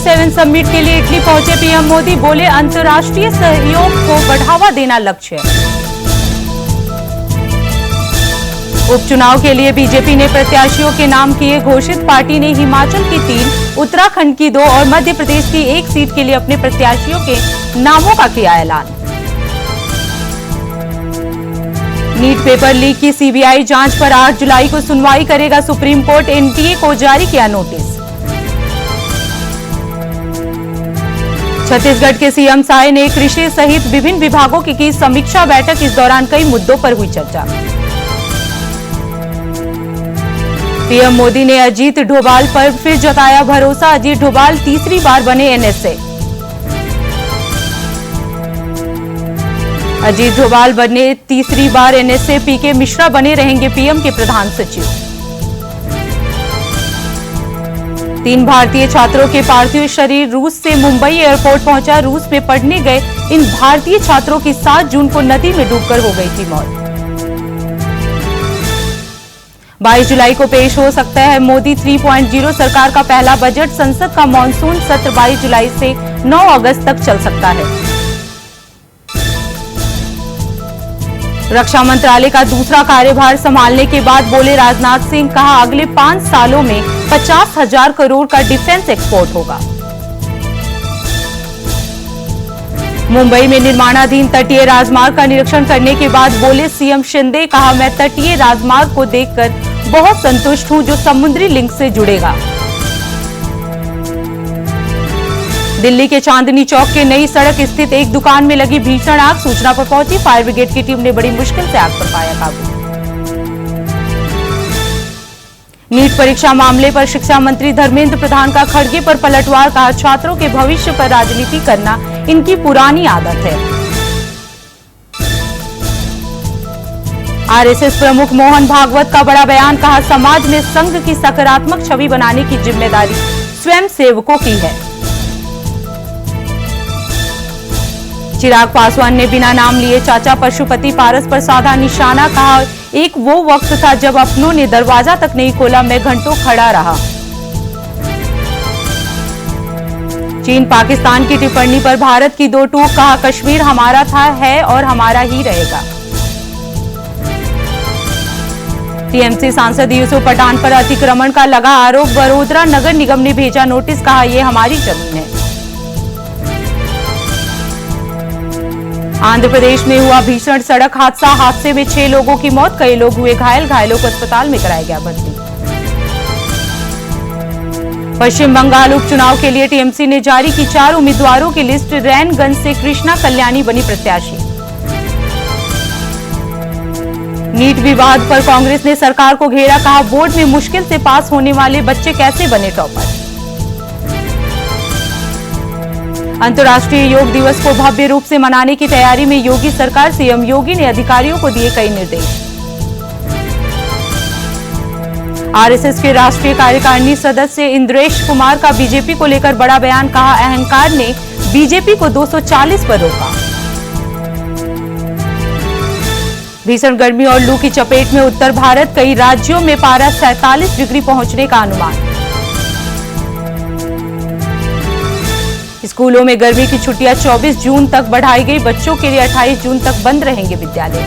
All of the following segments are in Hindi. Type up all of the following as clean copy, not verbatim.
G7 समिट के लिए इटली पहुंचे पीएम मोदी, बोले अंतर्राष्ट्रीय सहयोग को बढ़ावा देना लक्ष्य है। उपचुनाव के लिए बीजेपी ने प्रत्याशियों के नाम किए घोषित। पार्टी ने हिमाचल की 3, उत्तराखंड की 2 और मध्य प्रदेश की 1 सीट के लिए अपने प्रत्याशियों के नामों का किया ऐलान। नीट पेपर लीक की सीबीआई जांच पर 8 जुलाई को सुनवाई करेगा सुप्रीम कोर्ट। एनटीए को जारी किया नोटिस। छत्तीसगढ़ के सीएम साय ने कृषि सहित विभिन्न विभागों की समीक्षा बैठक। इस दौरान कई मुद्दों पर हुई चर्चा। पीएम मोदी ने अजीत डोभाल पर फिर जताया भरोसा। अजीत डोभाल तीसरी बार बने एनएसए। अजीत डोभाल बने तीसरी बार एनएसए। पीके मिश्रा बने रहेंगे पीएम के प्रधान सचिव। 3 भारतीय छात्रों के पार्थिव शरीर रूस से मुंबई एयरपोर्ट पहुंचा। रूस में पढ़ने गए इन भारतीय छात्रों की 7 जून को नदी में डूबकर हो गई थी मौत। 22 जुलाई को पेश हो सकता है मोदी 3.0 सरकार का पहला बजट। संसद का मॉनसून सत्र 22 जुलाई से 9 अगस्त तक चल सकता है। रक्षा मंत्रालय का दूसरा कार्यभार संभालने के बाद बोले राजनाथ सिंह, कहा अगले 5 सालों में 50,000 करोड़ का डिफेंस एक्सपोर्ट होगा। मुंबई में निर्माणाधीन तटीय राजमार्ग का निरीक्षण करने के बाद बोले सीएम शिंदे, कहा मैं तटीय राजमार्ग को देखकर बहुत संतुष्ट हूं जो समुद्री लिंक से जुड़ेगा। दिल्ली के चांदनी चौक के नई सड़क स्थित एक दुकान में लगी भीषण आग। सूचना पर पहुंची फायर ब्रिगेड की टीम ने बड़ी मुश्किल से आग पर पाया काबू। नीट परीक्षा मामले पर शिक्षा मंत्री धर्मेंद्र प्रधान का खड़गे पर पलटवार। कहा छात्रों के भविष्य पर राजनीति करना इनकी पुरानी आदत है। आरएसएस प्रमुख मोहन भागवत का बड़ा बयान। कहा समाज में संघ की सकारात्मक छवि बनाने की जिम्मेदारी स्वयं सेवकों की है। चिराग पासवान ने बिना नाम लिए चाचा पशुपति पारस पर साधा निशाना। कहा एक वो वक्त था जब अपनों ने दरवाजा तक नहीं खोला, मैं घंटों खड़ा रहा। चीन पाकिस्तान की टिप्पणी पर भारत की 2 टूक। कहा कश्मीर हमारा था, है और हमारा ही रहेगा। टीएमसी सांसद यूसुफ पठान पर अतिक्रमण का लगा आरोप। वडोदरा नगर निगम ने भेजा नोटिस। कहा यह हमारी जमीन है। आंध्र प्रदेश में हुआ भीषण सड़क हादसा। हादसे में 6 लोगों की मौत, कई लोग हुए घायल। घायलों को अस्पताल में कराया गया भर्ती। पश्चिम बंगाल उपचुनाव के लिए टीएमसी ने जारी की 4 उम्मीदवारों की लिस्ट। रैनगंज से कृष्णा कल्याणी बनी प्रत्याशी। नीट विवाद पर कांग्रेस ने सरकार को घेरा। कहा बोर्ड में मुश्किल से पास होने वाले बच्चे कैसे बने टॉपर। अंतर्राष्ट्रीय योग दिवस को भव्य रूप से मनाने की तैयारी में योगी सरकार। सीएम योगी ने अधिकारियों को दिए कई निर्देश। आरएसएस के राष्ट्रीय कार्यकारिणी सदस्य इंद्रेश कुमार का बीजेपी को लेकर बड़ा बयान। कहा अहंकार ने बीजेपी को 240 पर रोका। भीषण गर्मी और लू की चपेट में उत्तर भारत, कई राज्यों में पारा 47 डिग्री पहुंचने का अनुमान। स्कूलों में गर्मी की छुट्टियां 24 जून तक बढ़ाई गई। बच्चों के लिए 28 जून तक बंद रहेंगे विद्यालय।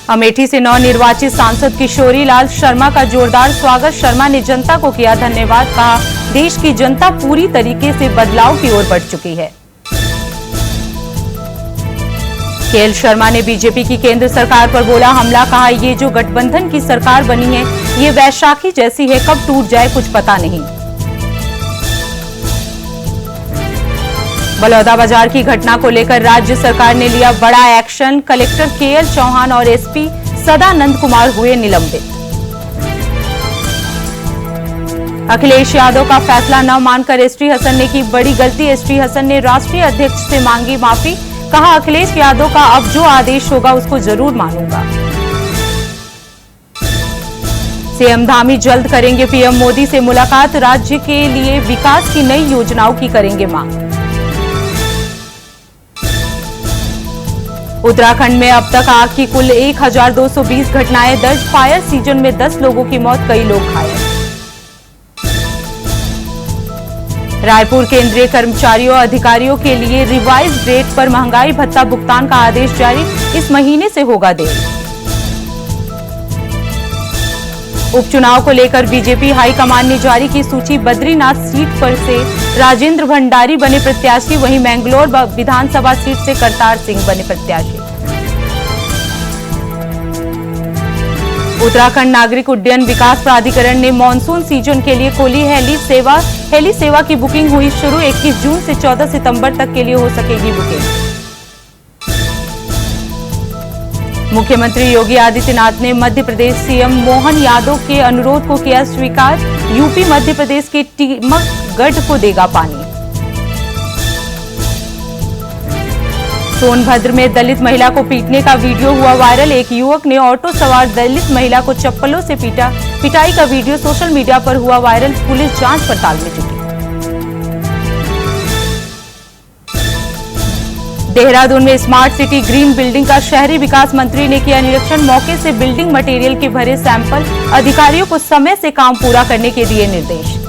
अमेठी से नवनिर्वाचित सांसद किशोरी लाल शर्मा का जोरदार स्वागत। शर्मा ने जनता को किया धन्यवाद। कहा देश की जनता पूरी तरीके से बदलाव की ओर बढ़ चुकी है। केएल शर्मा ने बीजेपी की केंद्र सरकार पर बोला हमला। कहा ये जो गठबंधन की सरकार बनी है ये वैशाखी जैसी है, कब टूट जाए कुछ पता नहीं। बलौदाबाजार की घटना को लेकर राज्य सरकार ने लिया बड़ा एक्शन। कलेक्टर केएल चौहान और एसपी सदानंद कुमार हुए निलंबित। अखिलेश यादव का फैसला न मानकर एसटी हसन ने की बड़ी गलती। एसटी हसन ने राष्ट्रीय अध्यक्ष से मांगी माफी। कहा अखिलेश यादव का अब जो आदेश होगा उसको जरूर मानूंगा। सीएम धामी जल्द करेंगे पीएम मोदी से मुलाकात। राज्य के लिए विकास की नई योजनाओं की करेंगे मांग। उत्तराखंड में अब तक आग की कुल 1220 घटनाएं दर्ज। फायर सीजन में 10 लोगों की मौत, कई लोग घायल। रायपुर केंद्रीय कर्मचारियों और अधिकारियों के लिए रिवाइज्ड रेट पर महंगाई भत्ता भुगतान का आदेश जारी, इस महीने से होगा देर। उपचुनाव को लेकर बीजेपी हाईकमान ने जारी की सूची, बद्रीनाथ सीट पर से राजेंद्र भंडारी बने प्रत्याशी, वहीं मैंगलोर विधानसभा सीट से करतार सिंह बने प्रत्याशी। उत्तराखंड नागरिक उड्डयन विकास प्राधिकरण ने मानसून सीजन के लिए खोली हेली सेवा की बुकिंग हुई शुरू, 21 जून से 14 सितंबर तक के लिए हो सकेगी बुकिंग। मुख्यमंत्री योगी आदित्यनाथ ने मध्य प्रदेश सीएम मोहन यादव के अनुरोध को किया स्वीकार, यूपी मध्य प्रदेश के टीकमगढ़ को देगा पानी। सोनभद्र में दलित महिला को पीटने का वीडियो हुआ वायरल, एक युवक ने ऑटो सवार दलित महिला को चप्पलों से पीटा, पिटाई का वीडियो सोशल मीडिया पर हुआ वायरल, पुलिस जांच पड़ताल में जुटी। देहरादून में स्मार्ट सिटी ग्रीन बिल्डिंग का शहरी विकास मंत्री ने किया निरीक्षण, मौके से बिल्डिंग मटेरियल के भरे सैंपल, अधिकारियों को समय से काम पूरा करने के दिए निर्देश।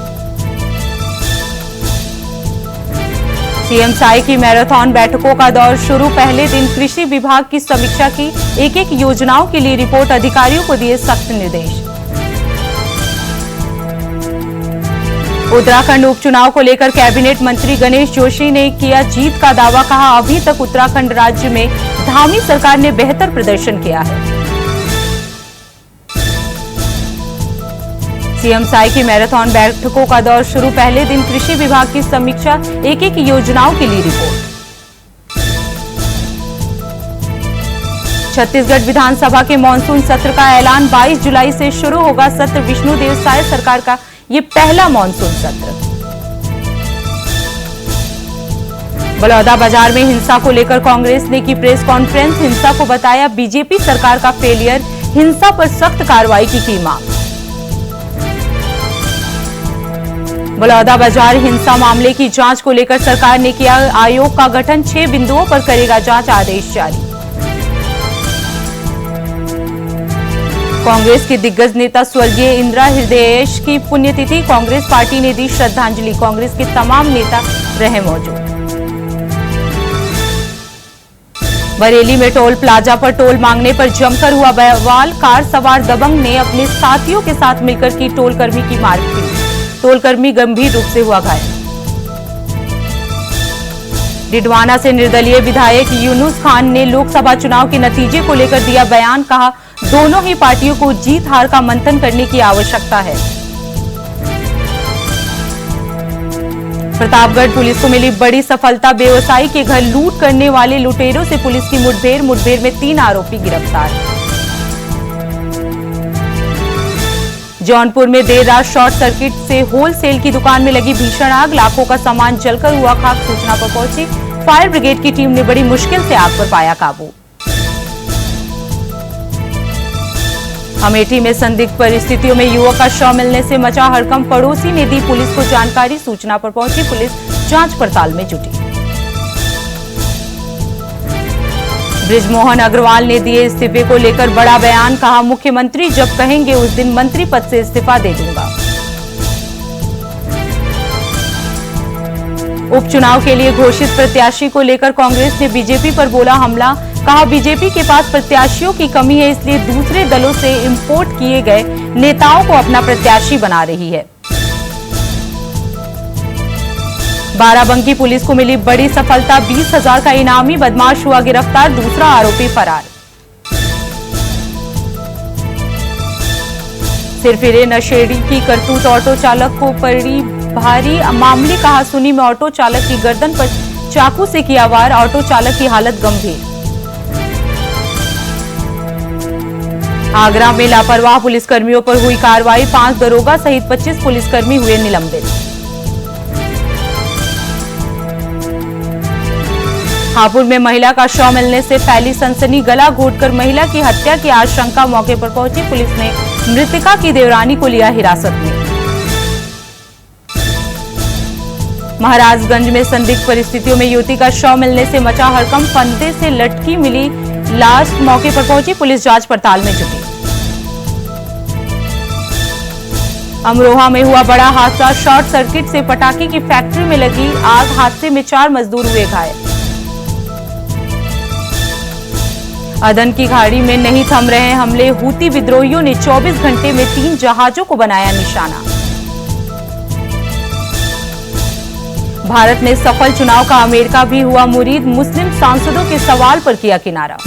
सीएम साई की मैराथन बैठकों का दौर शुरू, पहले दिन कृषि विभाग की समीक्षा की, एक-एक योजनाओं के लिए रिपोर्ट, अधिकारियों को दिए सख्त निर्देश। उत्तराखंड उपचुनाव को लेकर कैबिनेट मंत्री गणेश जोशी ने किया जीत का दावा, कहा अभी तक उत्तराखंड राज्य में धामी सरकार ने बेहतर प्रदर्शन किया है। सीएम साई की मैराथन बैठकों का दौर शुरू, पहले दिन कृषि विभाग की समीक्षा, एक-एक योजनाओं के लिए रिपोर्ट। छत्तीसगढ़ विधानसभा के मानसून सत्र का ऐलान, 22 जुलाई से शुरू होगा सत्र, विष्णुदेव साय सरकार का ये पहला मानसून सत्र। बलौदा बाजार में हिंसा को लेकर कांग्रेस ने की प्रेस कॉन्फ्रेंस, हिंसा को बताया बीजेपी सरकार का फेलियर, हिंसा पर सख्त कार्रवाई की मांग। बलौदा बाजार हिंसा मामले की जांच को लेकर सरकार ने किया आयोग का गठन, 6 बिंदुओं पर करेगा जांच, आदेश जारी। कांग्रेस के दिग्गज नेता स्वर्गीय इंदिरा हृदयेश की पुण्यतिथि, कांग्रेस पार्टी ने दी श्रद्धांजलि, कांग्रेस के तमाम नेता रहे मौजूद। बरेली में टोल प्लाजा पर टोल मांगने पर जमकर हुआ बवाल, कार सवार दबंग ने अपने साथियों के साथ मिलकर की टोल कर्मी की मारपीट, टोल कर्मी गंभीर रूप से हुआ घायल। डिडवाना से निर्दलीय विधायक यूनुस खान ने लोकसभा चुनाव के नतीजे को लेकर दिया बयान, कहा दोनों ही पार्टियों को जीत हार का मंथन करने की आवश्यकता है। प्रतापगढ़ पुलिस को मिली बड़ी सफलता, व्यवसायी के घर लूट करने वाले लुटेरों से पुलिस की मुठभेड़ में 3 आरोपी गिरफ्तार। जौनपुर में देर रात शॉर्ट सर्किट से होलसेल की दुकान में लगी भीषण आग, लाखों का सामान जलकर हुआ खाक, सूचना पर पहुंची फायर ब्रिगेड की टीम ने बड़ी मुश्किल से आग पर पाया काबू। अमेठी में संदिग्ध परिस्थितियों में युवक का शव मिलने से मचा हड़कंप, पड़ोसी ने दी पुलिस को जानकारी, सूचना पर पहुंची पुलिस जांच पड़ताल में जुटी। बृजमोहन अग्रवाल ने दिए इस्तीफे को लेकर बड़ा बयान, कहा मुख्यमंत्री जब कहेंगे उस दिन मंत्री पद से इस्तीफा दे दूंगा। उपचुनाव के लिए घोषित प्रत्याशी को लेकर कांग्रेस ने बीजेपी पर बोला हमला, कहा बीजेपी के पास प्रत्याशियों की कमी है, इसलिए दूसरे दलों से इंपोर्ट किए गए नेताओं को अपना प्रत्याशी बना रही है। बाराबंकी पुलिस को मिली बड़ी सफलता, 20,000 का इनामी बदमाश हुआ गिरफ्तार, दूसरा आरोपी फरार। सिरफिरे नशेड़ी की करतूत, ऑटो चालक को पड़ी भारी, मामले कहा सुनी में ऑटो चालक की गर्दन पर चाकू से किया वार, ऑटो चालक की हालत गंभीर। आगरा में लापरवाह पुलिसकर्मियों पर हुई कार्रवाई, 5 दरोगा सहित 25 पुलिसकर्मी हुए निलंबित। हापुड़ में महिला का शव मिलने से फैली सनसनी, गला घोटकर महिला की हत्या की आशंका, मौके पर पहुंची पुलिस ने मृतका की देवरानी को लिया हिरासत में। महाराजगंज में संदिग्ध परिस्थितियों में युवती का शव मिलने से मचा हड़कंप, फंदे से लटकी मिली लाश, मौके पर पहुंची पुलिस जांच पड़ताल में जुटी। अमरोहा में हुआ बड़ा हादसा, शॉर्ट सर्किट से पटाखे की फैक्ट्री में लगी आग, हादसे में 4 मजदूर हुए घायल। अदन की खाड़ी में नहीं थम रहे हमले, हूती विद्रोहियों ने 24 घंटे में 3 जहाजों को बनाया निशाना। भारत में सफल चुनाव का अमेरिका भी हुआ मुरीद, मुस्लिम सांसदों के सवाल पर किया किनारा।